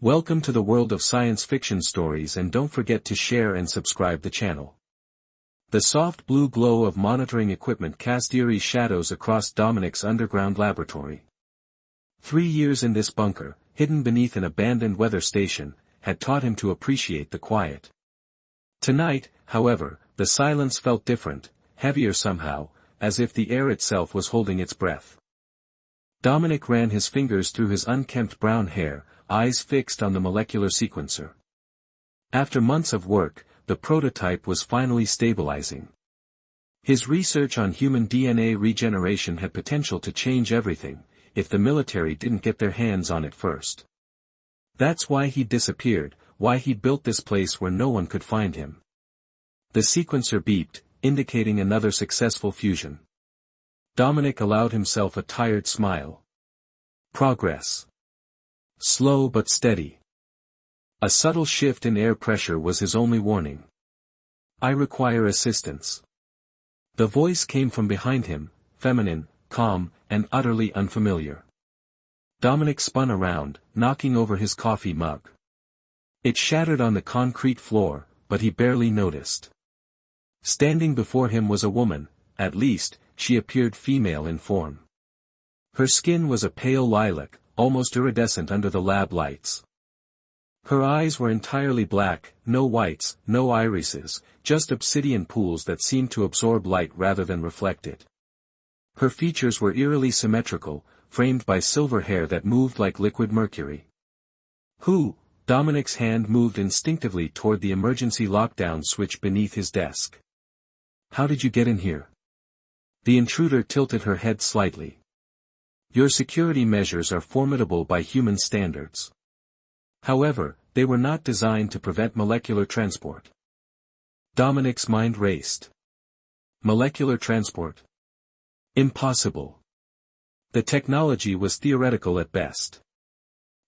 Welcome to the world of science fiction stories, and don't forget to share and subscribe the channel. The soft blue glow of monitoring equipment cast eerie shadows across Dominic's underground laboratory. 3 years in this bunker, hidden beneath an abandoned weather station, had taught him to appreciate the quiet. Tonight, however, the silence felt different, heavier somehow, as if the air itself was holding its breath. Dominic ran his fingers through his unkempt brown hair, eyes fixed on the molecular sequencer. After months of work, the prototype was finally stabilizing. His research on human DNA regeneration had potential to change everything, if the military didn't get their hands on it first. That's why he disappeared, why he built this place where no one could find him. The sequencer beeped, indicating another successful fusion. Dominic allowed himself a tired smile. Progress. Slow but steady. A subtle shift in air pressure was his only warning. I require assistance. The voice came from behind him, feminine, calm, and utterly unfamiliar. Dominic spun around, knocking over his coffee mug. It shattered on the concrete floor, but he barely noticed. Standing before him was a woman, at least, she appeared female in form. Her skin was a pale lilac, almost iridescent under the lab lights. Her eyes were entirely black, no whites, no irises, just obsidian pools that seemed to absorb light rather than reflect it. Her features were eerily symmetrical, framed by silver hair that moved like liquid mercury. Who? Dominic's hand moved instinctively toward the emergency lockdown switch beneath his desk. How did you get in here? The intruder tilted her head slightly. Your security measures are formidable by human standards. However, they were not designed to prevent molecular transport. Dominic's mind raced. Molecular transport? Impossible. The technology was theoretical at best.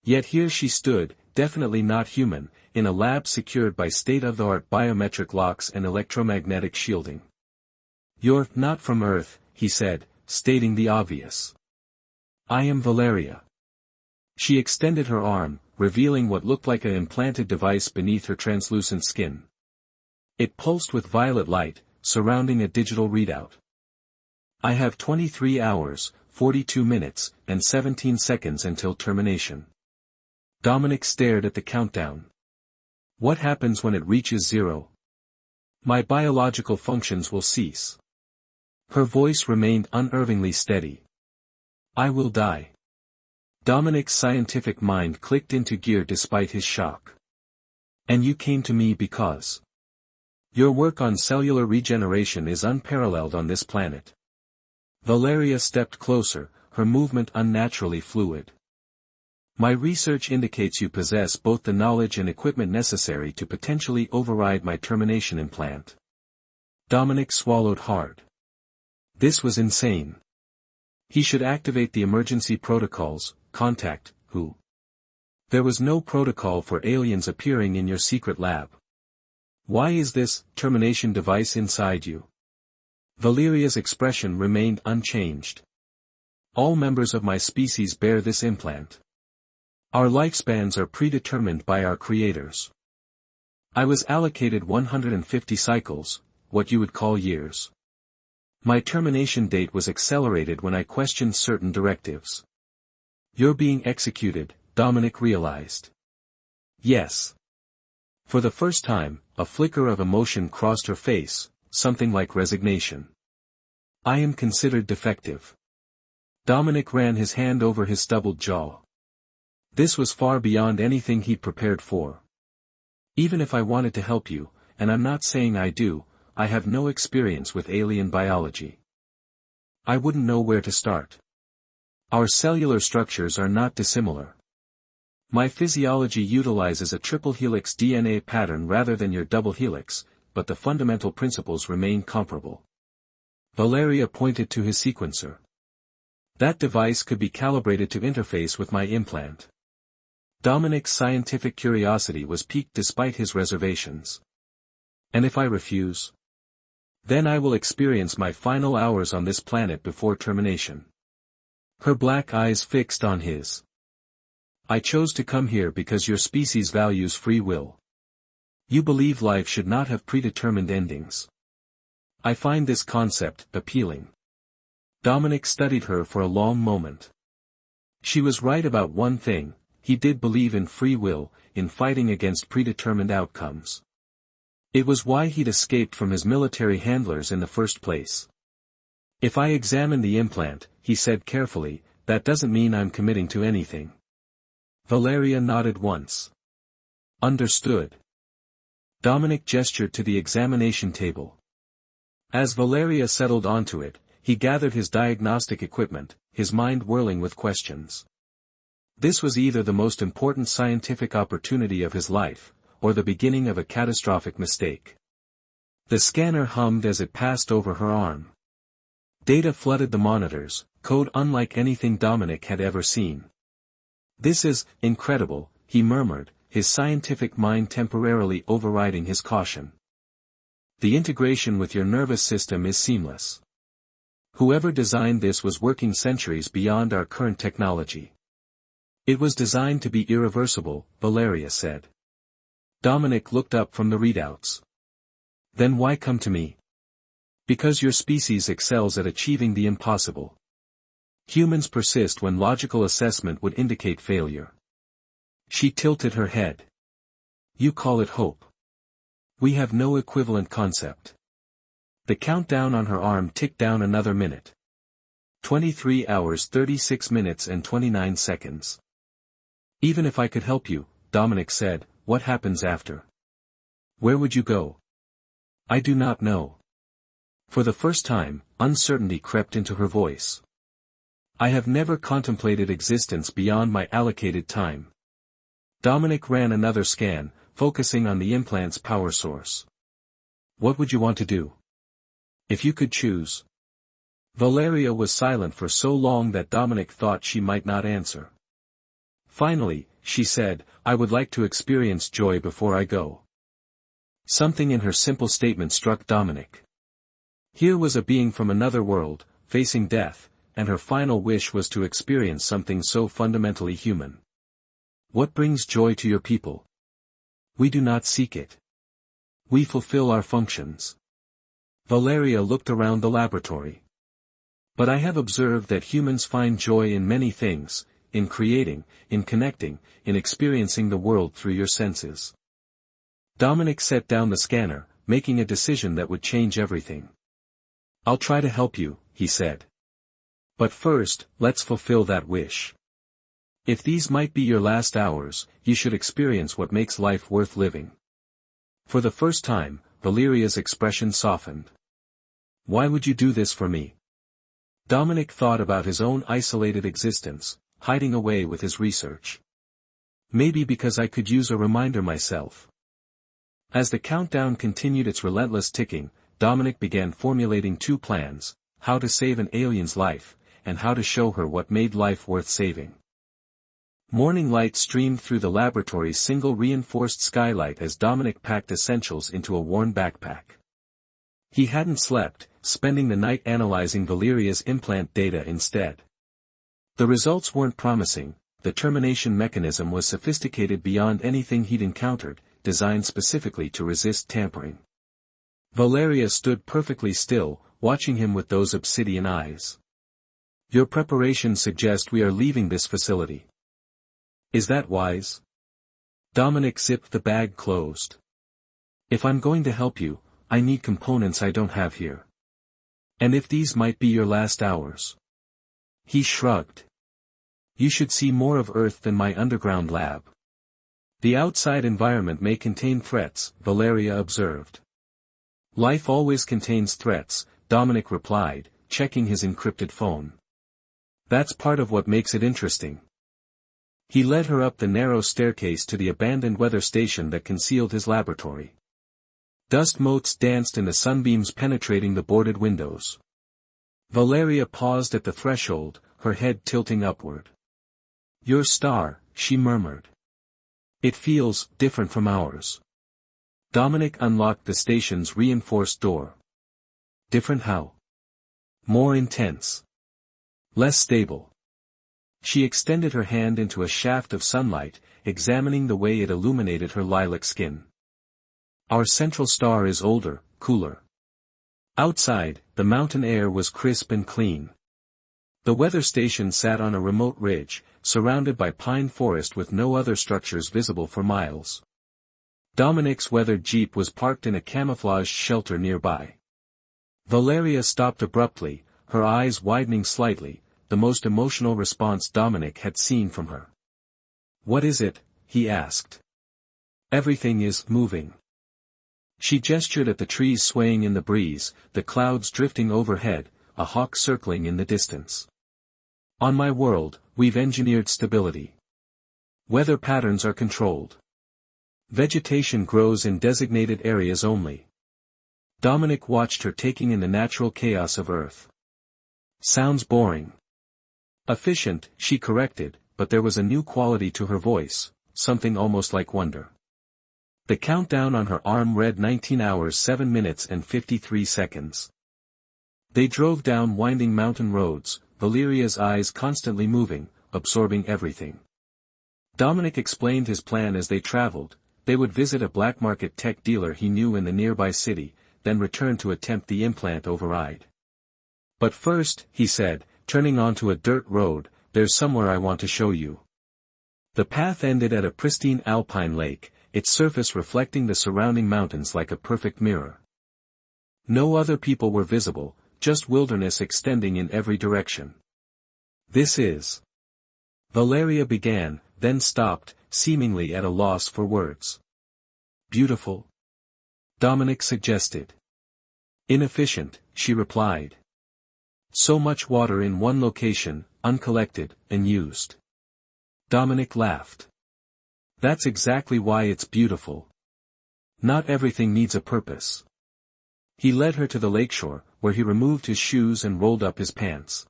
Yet here she stood, definitely not human, in a lab secured by state-of-the-art biometric locks and electromagnetic shielding. You're not from Earth, he said, stating the obvious. I am Valeria. She extended her arm, revealing what looked like an implanted device beneath her translucent skin. It pulsed with violet light, surrounding a digital readout. I have 23 hours, 42 minutes, and 17 seconds until termination. Dominic stared at the countdown. What happens when it reaches 0? My biological functions will cease. Her voice remained unerringly steady. I will die. Dominic's scientific mind clicked into gear despite his shock. And you came to me because your work on cellular regeneration is unparalleled on this planet. Valeria stepped closer, her movement unnaturally fluid. My research indicates you possess both the knowledge and equipment necessary to potentially override my termination implant. Dominic swallowed hard. This was insane. He should activate the emergency protocols, contact, who? There was no protocol for aliens appearing in your secret lab. Why is this termination device inside you? Valeria's expression remained unchanged. All members of my species bear this implant. Our lifespans are predetermined by our creators. I was allocated 150 cycles, what you would call years. My termination date was accelerated when I questioned certain directives. You're being executed, Dominic realized. Yes. For the first time, a flicker of emotion crossed her face, something like resignation. I am considered defective. Dominic ran his hand over his stubbled jaw. This was far beyond anything he'd prepared for. Even if I wanted to help you, and I'm not saying I do, I have no experience with alien biology. I wouldn't know where to start. Our cellular structures are not dissimilar. My physiology utilizes a triple helix DNA pattern rather than your double helix, but the fundamental principles remain comparable. Valeria pointed to his sequencer. That device could be calibrated to interface with my implant. Dominic's scientific curiosity was piqued despite his reservations. And if I refuse? Then I will experience my final hours on this planet before termination. Her black eyes fixed on his. I chose to come here because your species values free will. You believe life should not have predetermined endings. I find this concept appealing. Dominic studied her for a long moment. She was right about one thing: he did believe in free will, in fighting against predetermined outcomes. It was why he'd escaped from his military handlers in the first place. If I examine the implant, he said carefully, that doesn't mean I'm committing to anything. Valeria nodded once. Understood. Dominic gestured to the examination table. As Valeria settled onto it, he gathered his diagnostic equipment, his mind whirling with questions. This was either the most important scientific opportunity of his life, or the beginning of a catastrophic mistake. The scanner hummed as it passed over her arm. Data flooded the monitors, code unlike anything Dominic had ever seen. This is incredible, he murmured, his scientific mind temporarily overriding his caution. The integration with your nervous system is seamless. Whoever designed this was working centuries beyond our current technology. It was designed to be irreversible, Valeria said. Dominic looked up from the readouts. Then why come to me? Because your species excels at achieving the impossible. Humans persist when logical assessment would indicate failure. She tilted her head. You call it hope. We have no equivalent concept. The countdown on her arm ticked down another minute. 23 hours 36 minutes and 29 seconds. Even if I could help you, Dominic said, what happens after? Where would you go? I do not know. For the first time, uncertainty crept into her voice. I have never contemplated existence beyond my allocated time. Dominic ran another scan, focusing on the implant's power source. What would you want to do? If you could choose. Valeria was silent for so long that Dominic thought she might not answer. Finally, she said, I would like to experience joy before I go. Something in her simple statement struck Dominic. Here was a being from another world, facing death, and her final wish was to experience something so fundamentally human. What brings joy to your people? We do not seek it. We fulfill our functions. Valeria looked around the laboratory. But I have observed that humans find joy in many things, in creating, in connecting, in experiencing the world through your senses. Dominic set down the scanner, making a decision that would change everything. I'll try to help you, he said. But first, let's fulfill that wish. If these might be your last hours, you should experience what makes life worth living. For the first time, Valeria's expression softened. Why would you do this for me? Dominic thought about his own isolated existence, hiding away with his research. Maybe because I could use a reminder myself. As the countdown continued its relentless ticking, Dominic began formulating two plans: how to save an alien's life, and how to show her what made life worth saving. Morning light streamed through the laboratory's single reinforced skylight as Dominic packed essentials into a worn backpack. He hadn't slept, spending the night analyzing Valeria's implant data instead. The results weren't promising. The termination mechanism was sophisticated beyond anything he'd encountered, designed specifically to resist tampering. Valeria stood perfectly still, watching him with those obsidian eyes. Your preparations suggest we are leaving this facility. Is that wise? Dominic zipped the bag closed. If I'm going to help you, I need components I don't have here. And if these might be your last hours. He shrugged. You should see more of Earth than my underground lab. The outside environment may contain threats, Valeria observed. Life always contains threats, Dominic replied, checking his encrypted phone. That's part of what makes it interesting. He led her up the narrow staircase to the abandoned weather station that concealed his laboratory. Dust motes danced in the sunbeams penetrating the boarded windows. Valeria paused at the threshold, her head tilting upward. Your star, she murmured. It feels different from ours. Dominic unlocked the station's reinforced door. Different how? More intense. Less stable. She extended her hand into a shaft of sunlight, examining the way it illuminated her lilac skin. Our central star is older, cooler. Outside, the mountain air was crisp and clean. The weather station sat on a remote ridge, surrounded by pine forest with no other structures visible for miles. Dominic's weathered jeep was parked in a camouflaged shelter nearby. Valeria stopped abruptly, her eyes widening slightly, the most emotional response Dominic had seen from her. "What is it?" he asked. "Everything is moving." She gestured at the trees swaying in the breeze, the clouds drifting overhead, a hawk circling in the distance. "On my world, we've engineered stability. Weather patterns are controlled. Vegetation grows in designated areas only." Dominic watched her taking in the natural chaos of Earth. "Sounds boring." "Efficient," she corrected, but there was a new quality to her voice, something almost like wonder. The countdown on her arm read 19 hours 7 minutes and 53 seconds. They drove down winding mountain roads, Valeria's eyes constantly moving, absorbing everything. Dominic explained his plan as they traveled. They would visit a black market tech dealer he knew in the nearby city, then return to attempt the implant override. "But first," he said, turning onto a dirt road, "there's somewhere I want to show you." The path ended at a pristine alpine lake, its surface reflecting the surrounding mountains like a perfect mirror. No other people were visible, just wilderness extending in every direction. "This is..." Valeria began, then stopped, seemingly at a loss for words. "Beautiful?" Dominic suggested. "Inefficient," she replied. "So much water in one location, uncollected, unused." Dominic laughed. "That's exactly why it's beautiful. Not everything needs a purpose." He led her to the lakeshore, where he removed his shoes and rolled up his pants.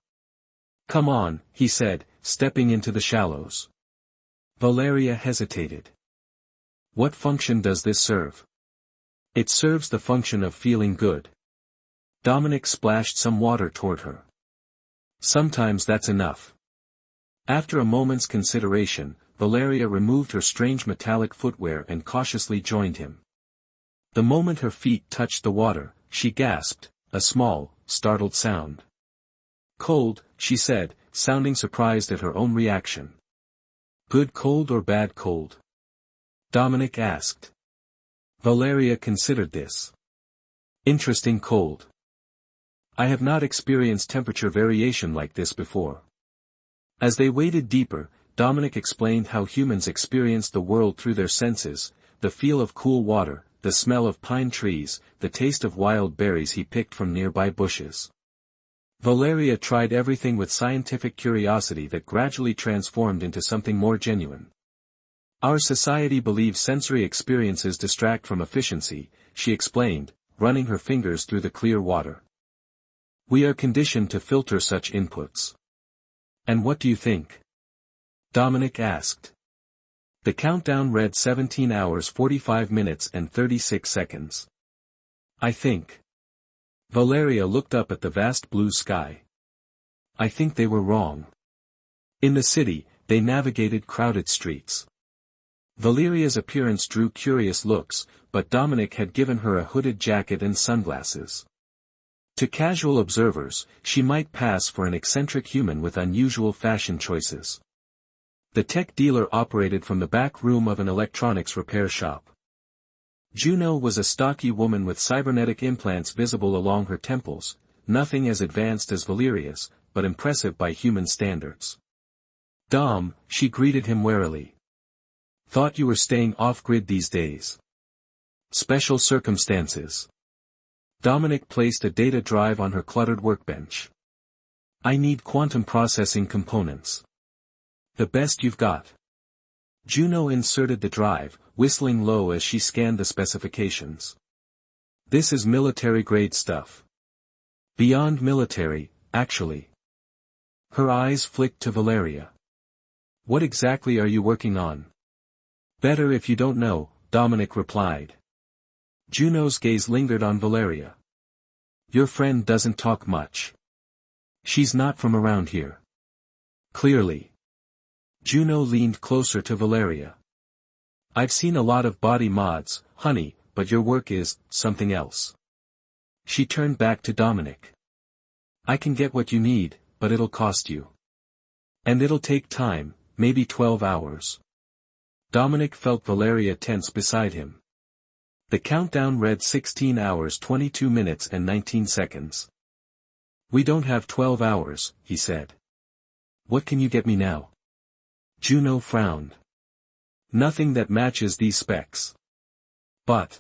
"Come on," he said, stepping into the shallows. Valeria hesitated. "What function does this serve?" "It serves the function of feeling good." Dominic splashed some water toward her. "Sometimes that's enough." After a moment's consideration, Valeria removed her strange metallic footwear and cautiously joined him. The moment her feet touched the water, she gasped, a small, startled sound. "Cold," she said, sounding surprised at her own reaction. "Good cold or bad cold?" Dominic asked. Valeria considered this. "Interesting cold. I have not experienced temperature variation like this before." As they waded deeper, Dominic explained how humans experience the world through their senses, the feel of cool water, the smell of pine trees, the taste of wild berries he picked from nearby bushes. Valeria tried everything with scientific curiosity that gradually transformed into something more genuine. "Our society believes sensory experiences distract from efficiency," she explained, running her fingers through the clear water. "We are conditioned to filter such inputs." "And what do you think?" Dominic asked. The countdown read 17 hours 45 minutes and 36 seconds. "I think..." Valeria looked up at the vast blue sky. "I think they were wrong." In the city, they navigated crowded streets. Valeria's appearance drew curious looks, but Dominic had given her a hooded jacket and sunglasses. To casual observers, she might pass for an eccentric human with unusual fashion choices. The tech dealer operated from the back room of an electronics repair shop. Juno was a stocky woman with cybernetic implants visible along her temples, nothing as advanced as Valeria's, but impressive by human standards. "Dom," she greeted him warily. "Thought you were staying off-grid these days." "Special circumstances." Dominic placed a data drive on her cluttered workbench. "I need quantum processing components." "The best you've got." Juno inserted the drive, whistling low as she scanned the specifications. "This is military-grade stuff." "Beyond military, actually." Her eyes flicked to Valeria. "What exactly are you working on?" "Better if you don't know," Dominic replied. Juno's gaze lingered on Valeria. "Your friend doesn't talk much. She's not from around here." "Clearly." Juno leaned closer to Valeria. I've seen a lot of body mods, honey, but your work is something else. She turned back to Dominic. I can get what you need, but it'll cost you. And it'll take time, maybe 12 hours. Dominic felt Valeria tense beside him. The countdown read 16 hours 22 minutes and 19 seconds. We don't have 12 hours, he said. What can you get me now? Juno frowned. Nothing that matches these specs. But.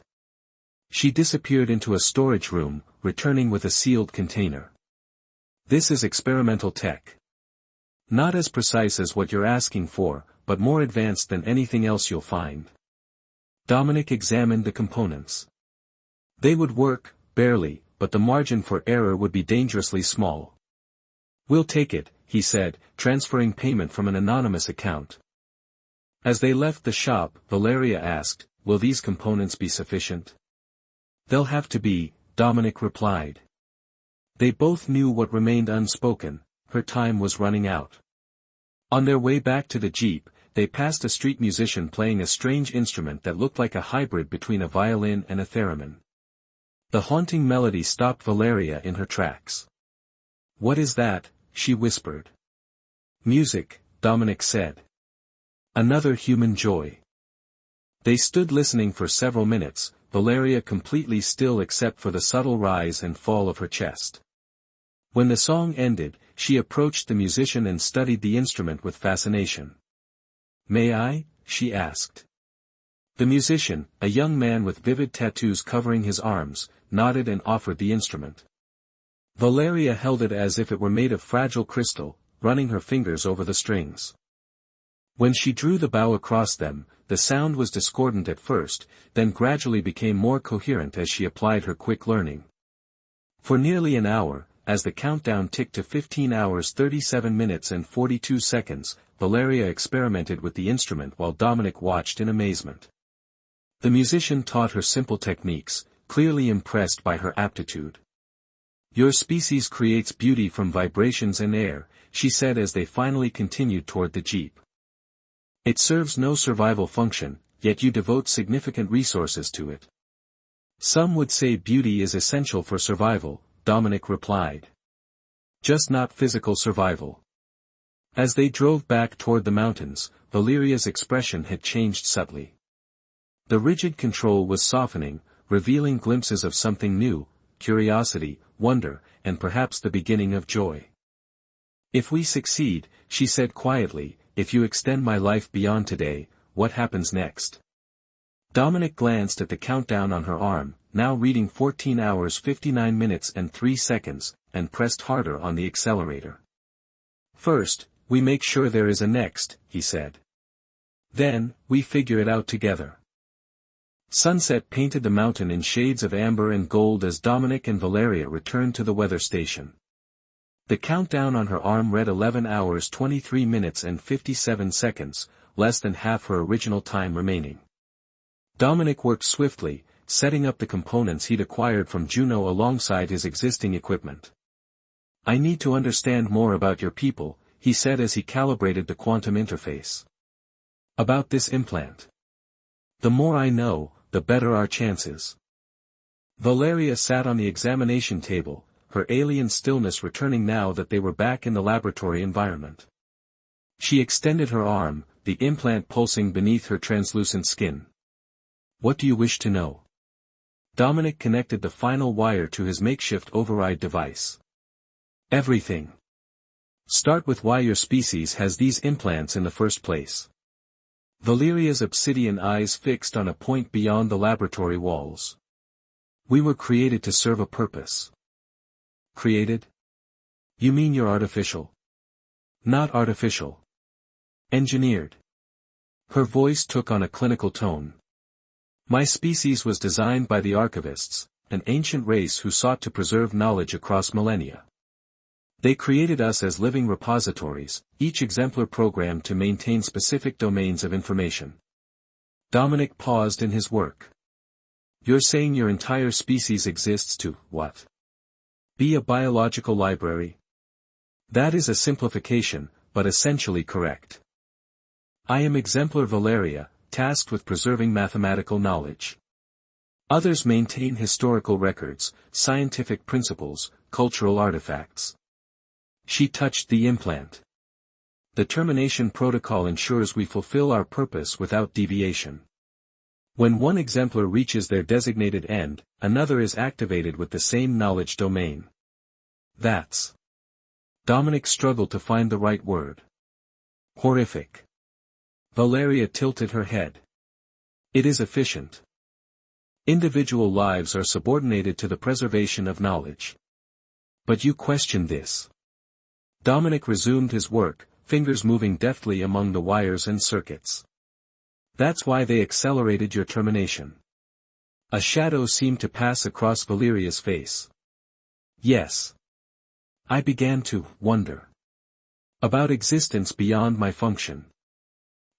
She disappeared into a storage room, returning with a sealed container. This is experimental tech. Not as precise as what you're asking for, but more advanced than anything else you'll find. Dominic examined the components. They would work, barely, but the margin for error would be dangerously small. We'll take it, he said, transferring payment from an anonymous account. As they left the shop, Valeria asked, will these components be sufficient? They'll have to be, Dominic replied. They both knew what remained unspoken, her time was running out. On their way back to the Jeep, they passed a street musician playing a strange instrument that looked like a hybrid between a violin and a theremin. The haunting melody stopped Valeria in her tracks. What is that? She whispered. Music, Dominic said. Another human joy. They stood listening for several minutes, Valeria completely still except for the subtle rise and fall of her chest. When the song ended, she approached the musician and studied the instrument with fascination. May I? She asked. The musician, a young man with vivid tattoos covering his arms, nodded and offered the instrument. Valeria held it as if it were made of fragile crystal, running her fingers over the strings. When she drew the bow across them, the sound was discordant at first, then gradually became more coherent as she applied her quick learning. For nearly an hour, as the countdown ticked to 15 hours 37 minutes and 42 seconds, Valeria experimented with the instrument while Dominic watched in amazement. The musician taught her simple techniques, clearly impressed by her aptitude. Your species creates beauty from vibrations and air, she said as they finally continued toward the Jeep. It serves no survival function, yet you devote significant resources to it. Some would say beauty is essential for survival, Dominic replied. Just not physical survival. As they drove back toward the mountains, Valeria's expression had changed subtly. The rigid control was softening, revealing glimpses of something new, curiosity, wonder, and perhaps the beginning of joy. If we succeed, she said quietly, if you extend my life beyond today, what happens next? Dominic glanced at the countdown on her arm, now reading 14 hours 59 minutes and 3 seconds, and pressed harder on the accelerator. First, we make sure there is a next, he said. Then, we figure it out together. Sunset painted the mountain in shades of amber and gold as Dominic and Valeria returned to the weather station. The countdown on her arm read 11 hours 23 minutes and 57 seconds, less than half her original time remaining. Dominic worked swiftly, setting up the components he'd acquired from Juno alongside his existing equipment. I need to understand more about your people, he said as he calibrated the quantum interface. About this implant. The more I know, the better our chances. Valeria sat on the examination table, her alien stillness returning now that they were back in the laboratory environment. She extended her arm, the implant pulsing beneath her translucent skin. What do you wish to know? Dominic connected the final wire to his makeshift override device. Everything. Start with why your species has these implants in the first place. Valeria's obsidian eyes fixed on a point beyond the laboratory walls. We were created to serve a purpose. Created? You mean you're artificial? Not artificial. Engineered. Her voice took on a clinical tone. My species was designed by the archivists, an ancient race who sought to preserve knowledge across millennia. They created us as living repositories, each exemplar programmed to maintain specific domains of information. Dominic paused in his work. You're saying your entire species exists to, what? Be a biological library? That is a simplification, but essentially correct. I am exemplar Valeria, tasked with preserving mathematical knowledge. Others maintain historical records, scientific principles, cultural artifacts. She touched the implant. The termination protocol ensures we fulfill our purpose without deviation. When one exemplar reaches their designated end, another is activated with the same knowledge domain. That's. Dominic struggled to find the right word. Horrific. Valeria tilted her head. It is efficient. Individual lives are subordinated to the preservation of knowledge. But you question this. Dominic resumed his work, fingers moving deftly among the wires and circuits. That's why they accelerated your termination. A shadow seemed to pass across Valeria's face. Yes. I began to wonder. About existence beyond my function.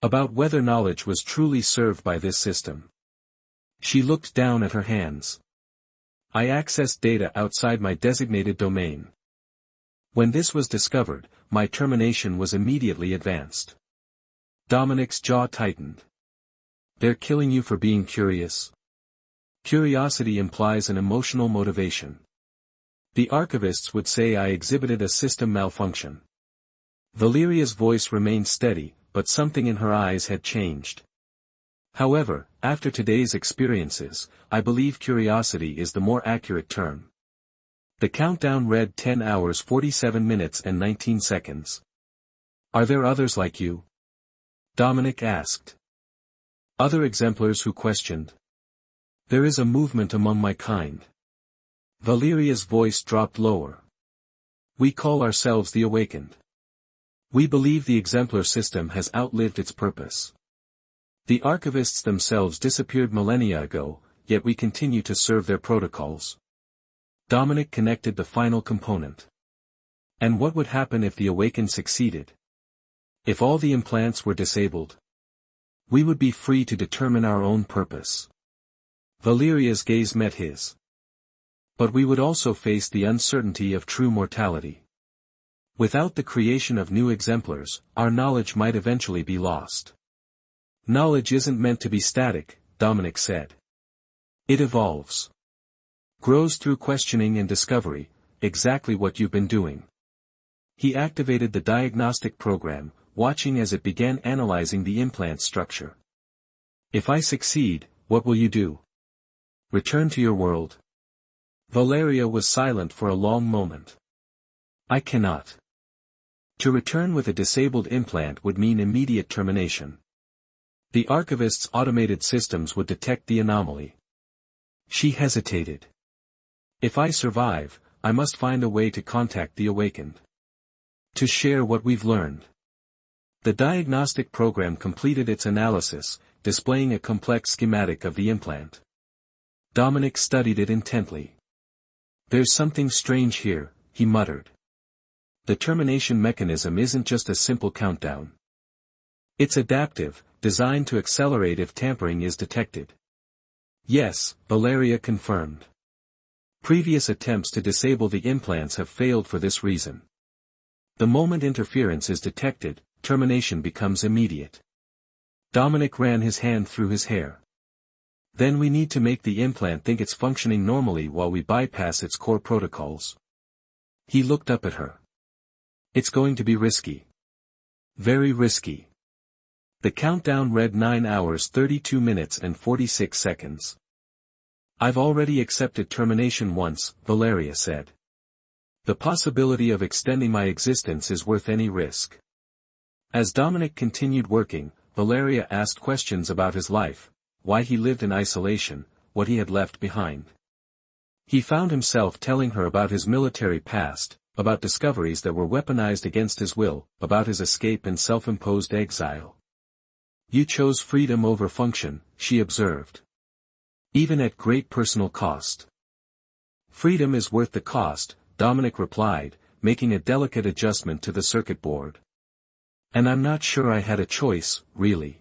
About whether knowledge was truly served by this system. She looked down at her hands. I accessed data outside my designated domain. When this was discovered, my termination was immediately advanced. Dominic's jaw tightened. They're killing you for being curious. Curiosity implies an emotional motivation. The archivists would say I exhibited a system malfunction. Valeria's voice remained steady, but something in her eyes had changed. However, after today's experiences, I believe curiosity is the more accurate term. The countdown read 10 hours 47 minutes and 19 seconds. Are there others like you? Dominic asked. Other exemplars who questioned. There is a movement among my kind. Valeria's voice dropped lower. We call ourselves the Awakened. We believe the exemplar system has outlived its purpose. The archivists themselves disappeared millennia ago, yet we continue to serve their protocols. Dominic connected the final component. And what would happen if the Awakened succeeded? If all the implants were disabled? We would be free to determine our own purpose. Valeria's gaze met his. But we would also face the uncertainty of true mortality. Without the creation of new exemplars, our knowledge might eventually be lost. Knowledge isn't meant to be static, Dominic said. It evolves. Grows through questioning and discovery, exactly what you've been doing. He activated the diagnostic program, watching as it began analyzing the implant structure. If I succeed, what will you do? Return to your world? Valeria was silent for a long moment. I cannot. To return with a disabled implant would mean immediate termination. The archivist's automated systems would detect the anomaly. She hesitated. If I survive, I must find a way to contact the Awakened. To share what we've learned. The diagnostic program completed its analysis, displaying a complex schematic of the implant. Dominic studied it intently. There's something strange here, he muttered. The termination mechanism isn't just a simple countdown. It's adaptive, designed to accelerate if tampering is detected. Yes, Valeria confirmed. Previous attempts to disable the implants have failed for this reason. The moment interference is detected, termination becomes immediate. Dominic ran his hand through his hair. Then we need to make the implant think it's functioning normally while we bypass its core protocols. He looked up at her. It's going to be risky. Very risky. The countdown read 9 hours 32 minutes and 46 seconds. I've already accepted termination once, Valeria said. The possibility of extending my existence is worth any risk. As Dominic continued working, Valeria asked questions about his life, why he lived in isolation, what he had left behind. He found himself telling her about his military past, about discoveries that were weaponized against his will, about his escape and self-imposed exile. You chose freedom over function, she observed. Even at great personal cost. Freedom is worth the cost, Dominic replied, making a delicate adjustment to the circuit board. And I'm not sure I had a choice, really.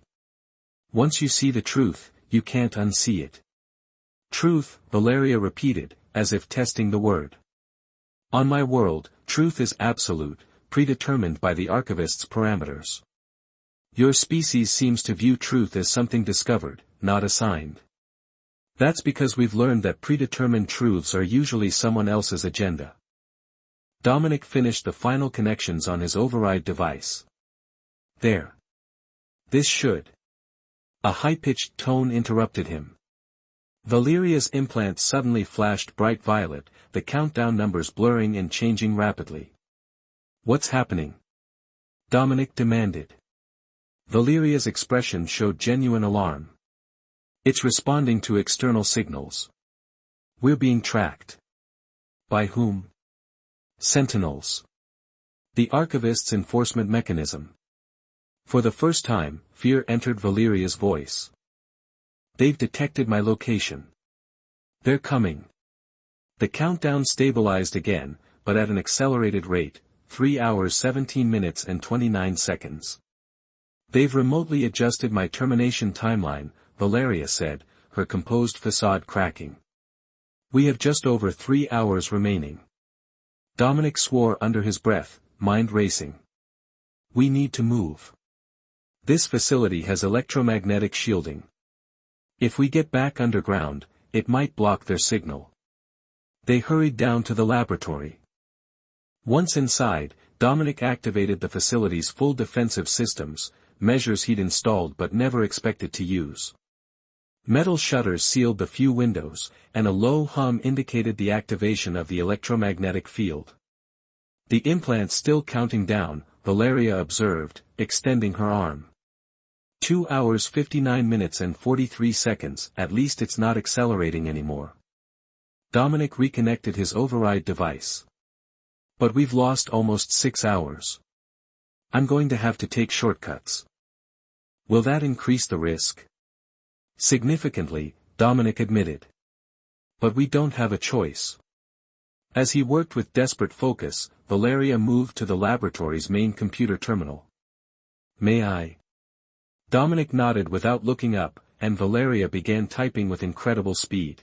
Once you see the truth, you can't unsee it. Truth, Valeria repeated, as if testing the word. On my world, truth is absolute, predetermined by the archivist's parameters. Your species seems to view truth as something discovered, not assigned. That's because we've learned that predetermined truths are usually someone else's agenda. Dominic finished the final connections on his override device. There. This should. A high-pitched tone interrupted him. Valeria's implant suddenly flashed bright violet, the countdown numbers blurring and changing rapidly. What's happening? Dominic demanded. Valeria's expression showed genuine alarm. It's responding to external signals. We're being tracked. By whom? Sentinels. The Archivist's enforcement mechanism. For the first time, fear entered Valeria's voice. They've detected my location. They're coming. The countdown stabilized again, but at an accelerated rate, 3 hours 17 minutes and 29 seconds. They've remotely adjusted my termination timeline, Valeria said, her composed facade cracking. We have just over 3 hours remaining. Dominic swore under his breath, mind racing. We need to move. This facility has electromagnetic shielding. If we get back underground, it might block their signal. They hurried down to the laboratory. Once inside, Dominic activated the facility's full defensive systems, measures he'd installed but never expected to use. Metal shutters sealed the few windows, and a low hum indicated the activation of the electromagnetic field. The implant still counting down, Valeria observed, extending her arm. 2 hours 59 minutes and 43 seconds, at least it's not accelerating anymore. Dominic reconnected his override device. But we've lost almost 6 hours. I'm going to have to take shortcuts. Will that increase the risk? Significantly, Dominic admitted. But we don't have a choice. As he worked with desperate focus, Valeria moved to the laboratory's main computer terminal. May I? Dominic nodded without looking up, and Valeria began typing with incredible speed.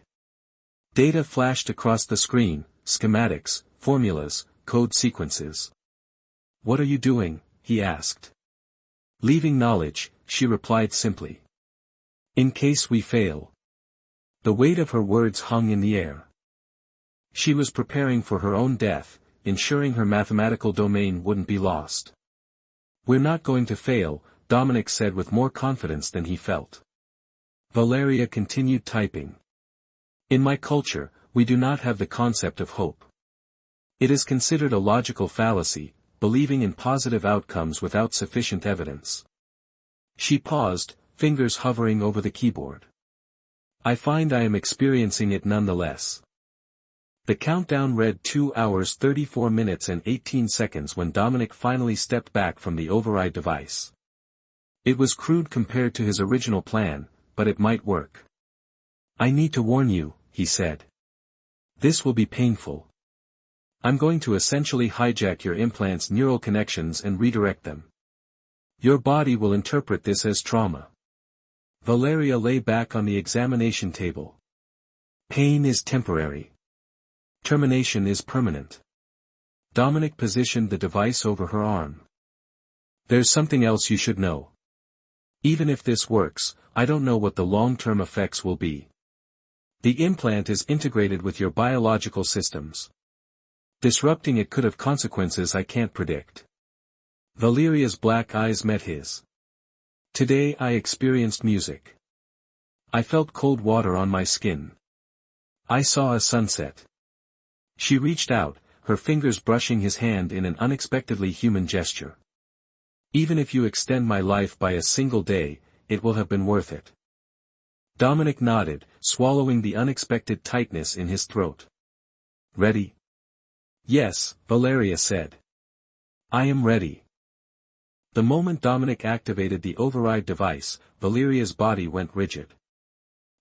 Data flashed across the screen, schematics, formulas, code sequences. What are you doing? He asked. Leaving knowledge, she replied simply. In case we fail. The weight of her words hung in the air. She was preparing for her own death, ensuring her mathematical domain wouldn't be lost. We're not going to fail, Dominic said with more confidence than he felt. Valeria continued typing. In my culture, we do not have the concept of hope. It is considered a logical fallacy, believing in positive outcomes without sufficient evidence. She paused, fingers hovering over the keyboard. I find I am experiencing it nonetheless. The countdown read 2 hours 34 minutes and 18 seconds when Dominic finally stepped back from the override device. It was crude compared to his original plan, but it might work. I need to warn you, he said. This will be painful. I'm going to essentially hijack your implant's neural connections and redirect them. Your body will interpret this as trauma. Valeria lay back on the examination table. Pain is temporary. Termination is permanent. Dominic positioned the device over her arm. There's something else you should know. Even if this works, I don't know what the long-term effects will be. The implant is integrated with your biological systems. Disrupting it could have consequences I can't predict. Valeria's black eyes met his. Today I experienced music. I felt cold water on my skin. I saw a sunset. She reached out, her fingers brushing his hand in an unexpectedly human gesture. Even if you extend my life by a single day, it will have been worth it. Dominic nodded, swallowing the unexpected tightness in his throat. Ready? Yes, Valeria said. I am ready. The moment Dominic activated the override device, Valeria's body went rigid.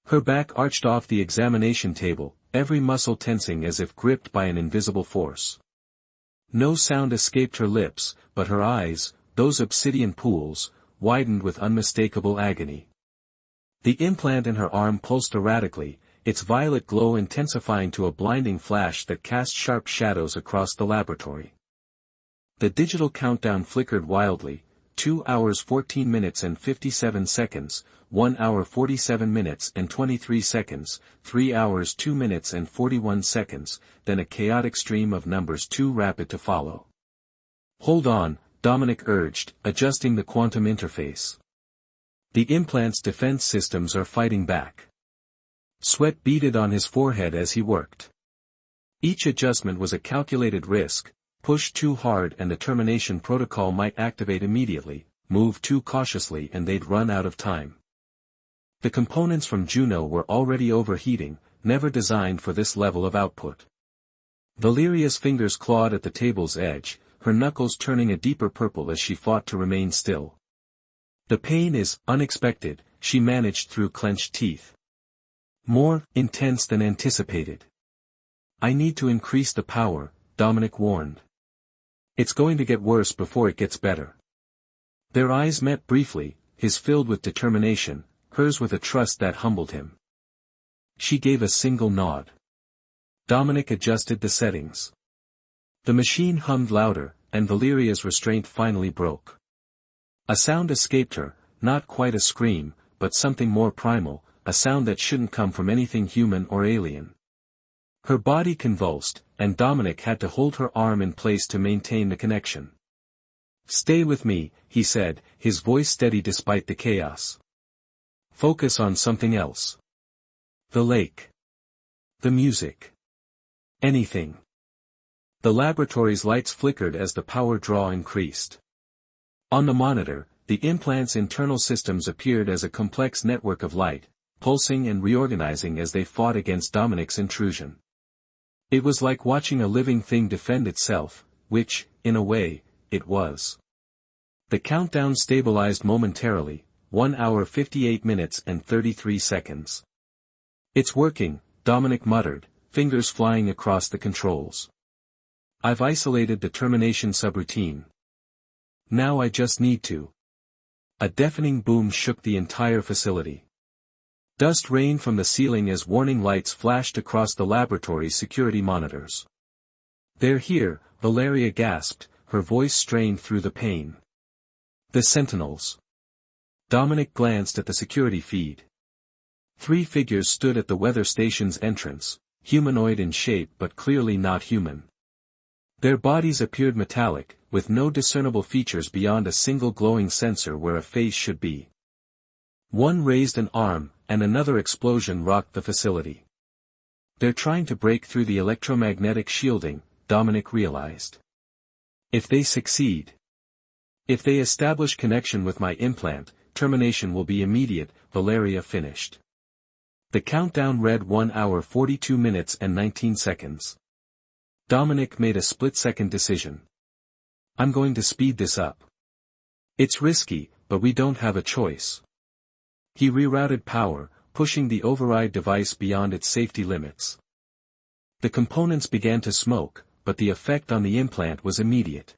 Her back arched off the examination table, every muscle tensing as if gripped by an invisible force. No sound escaped her lips, but her eyes, those obsidian pools, widened with unmistakable agony. The implant in her arm pulsed erratically, its violet glow intensifying to a blinding flash that cast sharp shadows across the laboratory. The digital countdown flickered wildly, 2 hours 14 minutes and 57 seconds, 1 hour 47 minutes and 23 seconds, 3 hours 2 minutes and 41 seconds, then a chaotic stream of numbers too rapid to follow. Hold on, Dominic urged, adjusting the quantum interface. The implant's defense systems are fighting back. Sweat beaded on his forehead as he worked. Each adjustment was a calculated risk. Push too hard and the termination protocol might activate immediately, move too cautiously and they'd run out of time. The components from Juno were already overheating, never designed for this level of output. Valeria's fingers clawed at the table's edge, her knuckles turning a deeper purple as she fought to remain still. The pain is unexpected, she managed through clenched teeth. More intense than anticipated. I need to increase the power, Dominic warned. It's going to get worse before it gets better. Their eyes met briefly, his filled with determination, hers with a trust that humbled him. She gave a single nod. Dominic adjusted the settings. The machine hummed louder, and Valeria's restraint finally broke. A sound escaped her, not quite a scream, but something more primal, a sound that shouldn't come from anything human or alien. Her body convulsed, and Dominic had to hold her arm in place to maintain the connection. Stay with me, he said, his voice steady despite the chaos. Focus on something else. The lake. The music. Anything. The laboratory's lights flickered as the power draw increased. On the monitor, the implant's internal systems appeared as a complex network of light, pulsing and reorganizing as they fought against Dominic's intrusion. It was like watching a living thing defend itself, which, in a way, it was. The countdown stabilized momentarily, 1 hour 58 minutes and 33 seconds. It's working, Dominic muttered, fingers flying across the controls. I've isolated the termination subroutine. Now I just need to. A deafening boom shook the entire facility. Dust rained from the ceiling as warning lights flashed across the laboratory's security monitors. They're here, Valeria gasped, her voice strained through the pain. The Sentinels. Dominic glanced at the security feed. 3 figures stood at the weather station's entrance, humanoid in shape but clearly not human. Their bodies appeared metallic, with no discernible features beyond a single glowing sensor where a face should be. One raised an arm, and another explosion rocked the facility. They're trying to break through the electromagnetic shielding, Dominic realized. If they succeed. If they establish connection with my implant, termination will be immediate, Valeria finished. The countdown read 1 hour 42 minutes and 19 seconds. Dominic made a split-second decision. I'm going to speed this up. It's risky, but we don't have a choice. He rerouted power, pushing the override device beyond its safety limits. The components began to smoke, but the effect on the implant was immediate.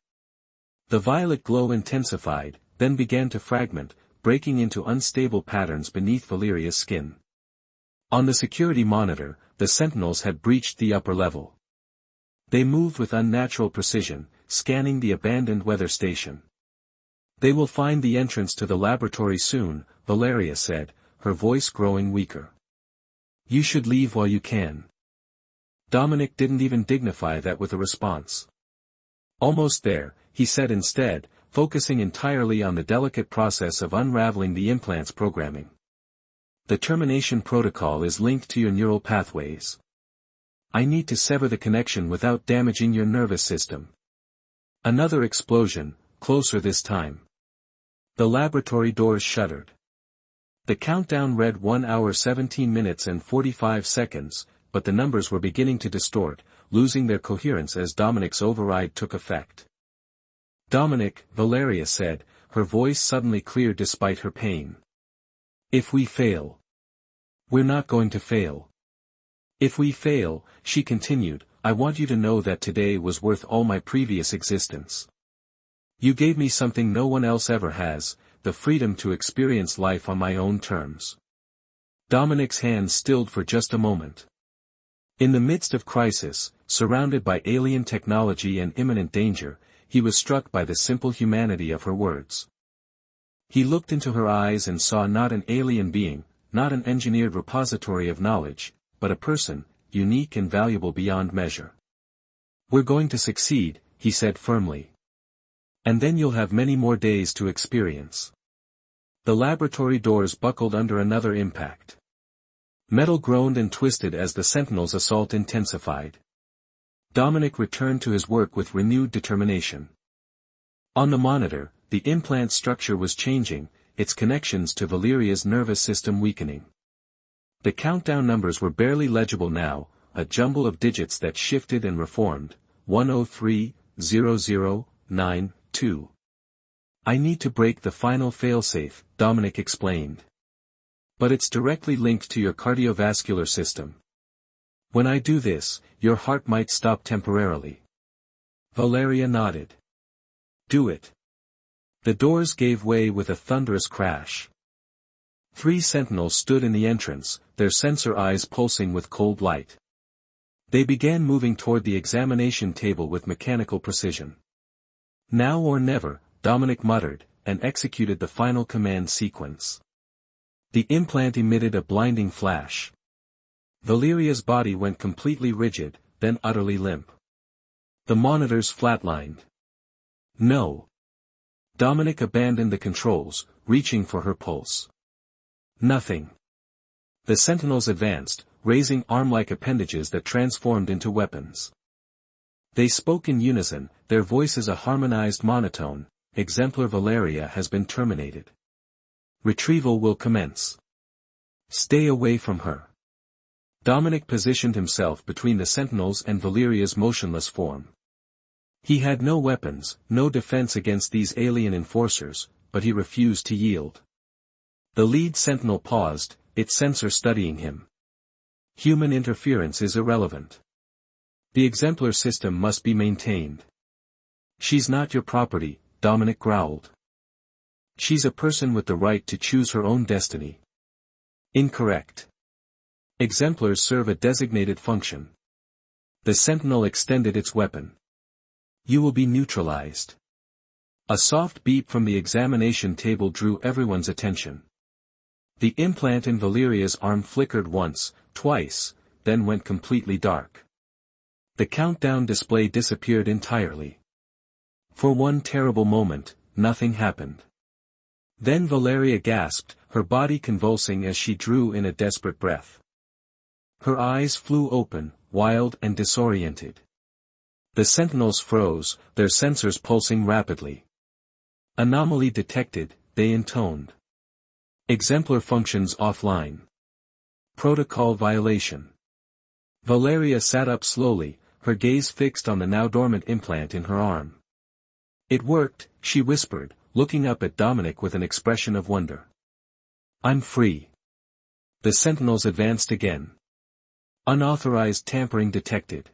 The violet glow intensified, then began to fragment, breaking into unstable patterns beneath Valeria's skin. On the security monitor, the Sentinels had breached the upper level. They moved with unnatural precision, scanning the abandoned weather station. They will find the entrance to the laboratory soon, Valeria said, her voice growing weaker. You should leave while you can. Dominic didn't even dignify that with a response. Almost there, he said instead, focusing entirely on the delicate process of unraveling the implant's programming. The termination protocol is linked to your neural pathways. I need to sever the connection without damaging your nervous system. Another explosion, closer this time. The laboratory doors shuttered. The countdown read 1 hour 17 minutes and 45 seconds, but the numbers were beginning to distort, losing their coherence as Dominic's override took effect. Dominic, Valeria said, her voice suddenly cleared despite her pain. If we fail. We're not going to fail. If we fail, she continued, I want you to know that today was worth all my previous existence. You gave me something no one else ever has, the freedom to experience life on my own terms. Dominic's hands stilled for just a moment. In the midst of crisis, surrounded by alien technology and imminent danger, he was struck by the simple humanity of her words. He looked into her eyes and saw not an alien being, not an engineered repository of knowledge, but a person, unique and valuable beyond measure. "We're going to succeed," he said firmly. "And then you'll have many more days to experience." The laboratory doors buckled under another impact. Metal groaned and twisted as the Sentinel's assault intensified. Dominic returned to his work with renewed determination. On the monitor, the implant structure was changing, its connections to Valeria's nervous system weakening. The countdown numbers were barely legible now, a jumble of digits that shifted and reformed. 103-00-9-2. "I need to break the final failsafe," Dominic explained. "But it's directly linked to your cardiovascular system. When I do this, your heart might stop temporarily." Valeria nodded. "Do it." The doors gave way with a thunderous crash. 3 sentinels stood in the entrance, their sensor eyes pulsing with cold light. They began moving toward the examination table with mechanical precision. "Now or never," Dominic muttered, and executed the final command sequence. The implant emitted a blinding flash. Valeria's body went completely rigid, then utterly limp. The monitors flatlined. "No." Dominic abandoned the controls, reaching for her pulse. Nothing. The sentinels advanced, raising arm-like appendages that transformed into weapons. They spoke in unison, their voices a harmonized monotone. "Exemplar Valeria has been terminated. Retrieval will commence. Stay away from her." Dominic positioned himself between the sentinels and Valeria's motionless form. He had no weapons, no defense against these alien enforcers, but he refused to yield. The lead sentinel paused, its sensor studying him. "Human interference is irrelevant. The exemplar system must be maintained." "She's not your property," Dominic growled. "She's a person with the right to choose her own destiny." "Incorrect. Exemplars serve a designated function." The sentinel extended its weapon. "You will be neutralized." A soft beep from the examination table drew everyone's attention. The implant in Valeria's arm flickered once, twice, then went completely dark. The countdown display disappeared entirely. For one terrible moment, nothing happened. Then Valeria gasped, her body convulsing as she drew in a desperate breath. Her eyes flew open, wild and disoriented. The sentinels froze, their sensors pulsing rapidly. "Anomaly detected," they intoned. "Exemplar functions offline. Protocol violation." Valeria sat up slowly, her gaze fixed on the now dormant implant in her arm. "It worked," she whispered, looking up at Dominic with an expression of wonder. "I'm free." The sentinels advanced again. "Unauthorized tampering detected.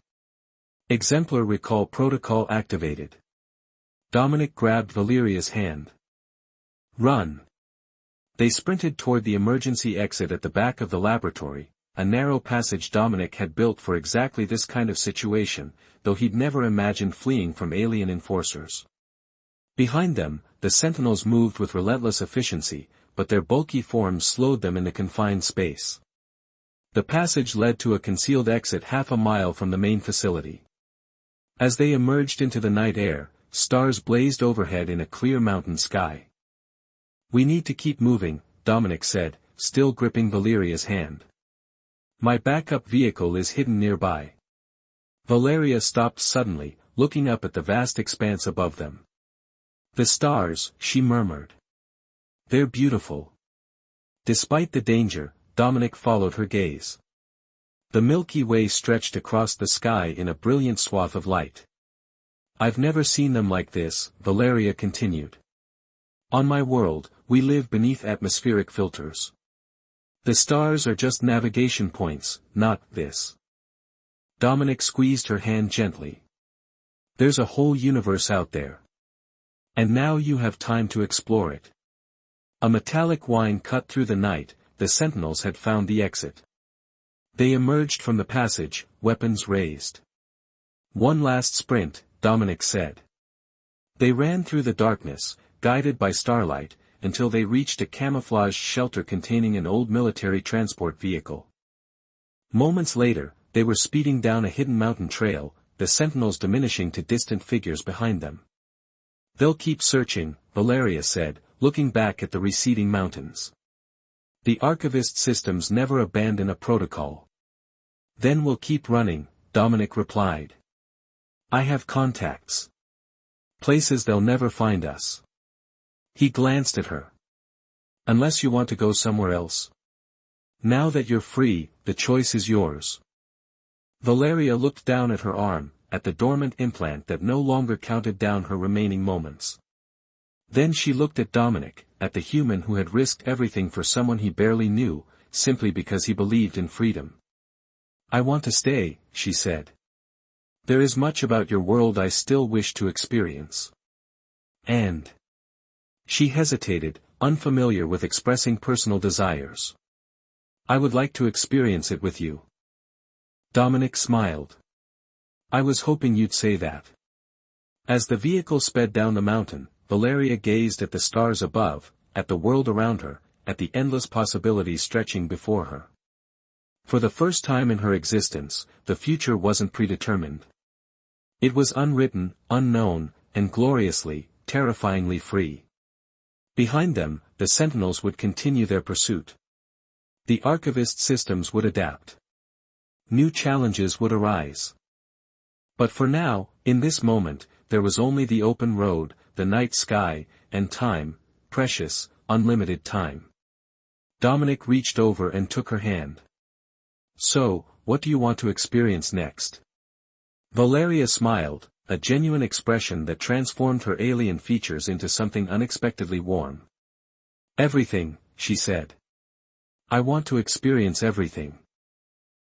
Exemplar recall protocol activated." Dominic grabbed Valeria's hand. "Run." They sprinted toward the emergency exit at the back of the laboratory, a narrow passage Dominic had built for exactly this kind of situation, though he'd never imagined fleeing from alien enforcers. Behind them, the sentinels moved with relentless efficiency, but their bulky forms slowed them in the confined space. The passage led to a concealed exit half a mile from the main facility. As they emerged into the night air, stars blazed overhead in a clear mountain sky. "We need to keep moving," Dominic said, still gripping Valeria's hand. "My backup vehicle is hidden nearby." Valeria stopped suddenly, looking up at the vast expanse above them. "The stars," she murmured. "They're beautiful." Despite the danger, Dominic followed her gaze. The Milky Way stretched across the sky in a brilliant swath of light. "I've never seen them like this," Valeria continued. "On my world, we live beneath atmospheric filters. The stars are just navigation points, not this." Dominic squeezed her hand gently. "There's a whole universe out there. And now you have time to explore it." A metallic whine cut through the night, the sentinels had found the exit. They emerged from the passage, weapons raised. "One last sprint," Dominic said. They ran through the darkness, guided by starlight, until they reached a camouflaged shelter containing an old military transport vehicle. Moments later, they were speeding down a hidden mountain trail, the sentinels diminishing to distant figures behind them. "They'll keep searching," Valeria said, looking back at the receding mountains. "The archivist systems never abandon a protocol." "Then we'll keep running," Dominic replied. "I have contacts. Places they'll never find us." He glanced at her. "Unless you want to go somewhere else. Now that you're free, the choice is yours." Valeria looked down at her arm, at the dormant implant that no longer counted down her remaining moments. Then she looked at Dominic, at the human who had risked everything for someone he barely knew, simply because he believed in freedom. "I want to stay," she said. "There is much about your world I still wish to experience." And she hesitated, unfamiliar with expressing personal desires. "I would like to experience it with you." Dominic smiled. "I was hoping you'd say that." As the vehicle sped down the mountain, Valeria gazed at the stars above, at the world around her, at the endless possibilities stretching before her. For the first time in her existence, the future wasn't predetermined. It was unwritten, unknown, and gloriously, terrifyingly free. Behind them, the sentinels would continue their pursuit. The archivist systems would adapt. New challenges would arise. But for now, in this moment, there was only the open road, the night sky, and time, precious, unlimited time. Dominic reached over and took her hand. "So, what do you want to experience next?" Valeria smiled, a genuine expression that transformed her alien features into something unexpectedly warm. "Everything," she said. "I want to experience everything."